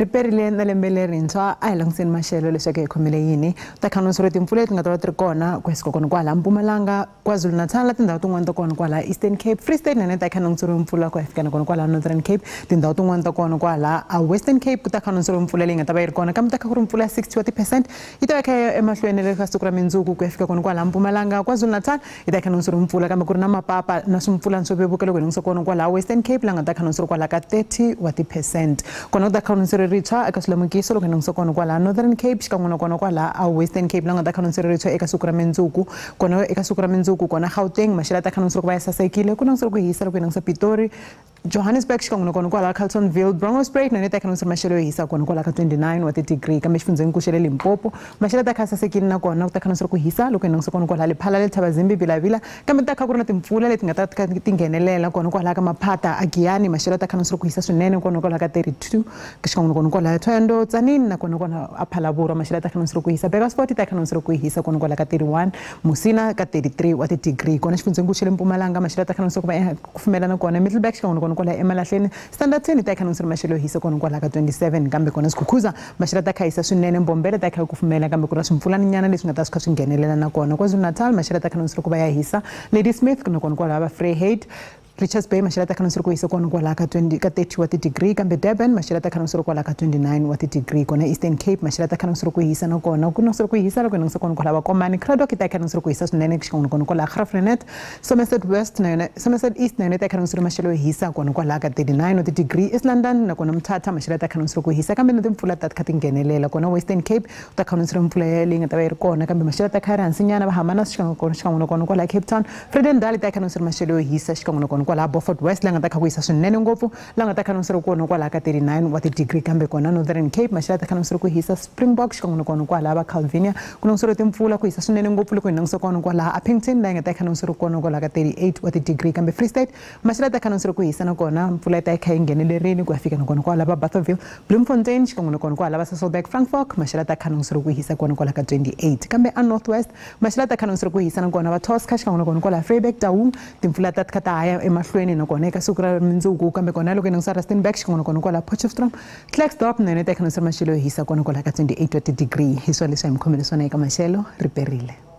riperile na lembe lerintshwa a hi langutiseni maxelo leswaku hi khomile yini ta khanonsoro timpfula leti nga ta va ti ri kona kwesiko kona kwala Mpumalanga KwaZulu-Natal tindhawu tin'wana ta kona kwala Eastern Cape Free State na ta khanonsoro mpfula ku fika na kona kwala Northern Cape tindhawu tin'wana ta kona kwala Western Cape ku ta khanonsoro mpfula leyi nga ta va yi ri kona kambe ta kha ku ri mpfula 60% yi ta va kha emahlweni le ka siku ra mindzuku ku fika kona kwala Mpumalanga KwaZulu-Natal yi ta khanonsoro mpfula kambe ku ri na mapapa na swimpfula swo vevuka loko hi langutisa kona kwala Western Cape la nga ta khanonsoro kwala ka 30% kona ku ta khanonsoro ritshwa eka swilemukiso loko hi langutisa kona kwala Northern Cape xikan'we na kona kwala Western Cape la nga ta khanonsoro ritshwa eka siku ra mindzuku kona eka siku ra mindzuku kona Gauteng maxelo ta khanonsoro ku va ya sasekile ku langutisa ku hisa loko hi langutisa Pitori Johannesburg xikan'we na kona kwala Carletonville Brownsburg na ta khanonsoro maxelo yo hisa kona kwala ka 29 wa ti-degree kambe xifundzeni xa le Limpopo maxelo ta kha sasekile na kona ku ta khanonsoro ku hisa loko hi langutisa kona kwala Lephala le Thabazimbi Vilavila kambe ta kha ku ri na timpfula leti nga ta ti nghenelela kona kwala ka Maphata a Giyani maxelo ta khanonsoro ku hisa swinene kona kwala ka 32 xikan'we na kona kwala Thohoyandou Tzaneen na kona kwala a Phalaborwa maxelo ta khanonsoro ku hisa Bekasfort ta khanonsoro ku hisa kona kwala ka 31 Musina ka 33 wa ti-degree kona xifundzeni xa le Mpumalanga maxelo ta khanonsoro ku va kufumela na kona Middleburg xikan'we na kona kwala eMalahleni Standerton ta khanonsoro maxelo yo hisa kona kwala ka 27 kambe kona Skukuza maxelo ta kha hisa swinene Mbombela ta kha kufumela kambe ku ri swipfulaninyana leswi nga ta swi kha swi nghenelela na kona KwaZulu-Natal maxelo ta khanonsoro ku va ya hisa Ladysmith na kona kwala va Vryheid Richards Bay maxelo ta khanonsoro ku hisa kona kwala ka 30 wa ti-degree kambe Durban maxelo ta khanonsoro kwala ka 29 wa ti-degree kona Eastern Cape maxelo ta khanonsoro ku hisa na kona ku khanonsoro ku hisa loko hi langutisa kona kwala Vakomani Cradock ta khanonsoro ku hisa swinene xikan'we na kona kwala Graaff-Reinet Somerset West na yona Somerset East na yona ta khanonsoro maxelo yo hisa kona kwala ka 39 wa ti-degree East London na kona Mthatha maxelo ta khanonsoro ku hisa kambe na timpfula ta kha ti nghenelela kona Western Cape ta khanonsoro mpfula leyi nga ta va yi ri kona kambe maxelo ta kha ri hansinyana Bahamas xikan'we na kona kwala Cape Town Vredendal ta khanonsoro maxelo yo hisa xikan'we na kona kwala Beaufort West la nga ta kha ku hisa swinene ngopfu la nga ta khanonsoro kona kwala ka 39 wa ti-degree kambe kona Northern Cape maxelo ta khanonsoro ku hisa Springbok xikan'we na kona kwala va Calvinia ku langusiro timpfula ku hisa swinene ngopfu loko hi langutisa kona kwala Appington la nga ta khanonsoro kona kwala ka 38 wa ti-degree kambe Free State maxelo ta khanonsoro ku hisa na kona mpfula ta kha yi nghenelerile ku ya fika na kona kwala va Barthaville Bloemfontein xikan'we na kona kwala va Sasolburg Frankfurt maxelo ta khanonsoro ku hisa kona kwala ka 28 kambe a Northwest maxelo ta khanonsoro ku hisa na kona va Tosca xikan'we na kona kwala Vryburg Taung timpfula ta kha ta haya emahlweni na kona eka siku ra mindzuku kambe kona loko hi langutisa Rustenburg xikan'we na kona kwala Potchefstroom Klerksdorp na yona ta khanonsoro maxelo yo hisa kona kwala ka 28 wa ti-degree hi swona leswi hi mi khomele swona eka maxelo riperile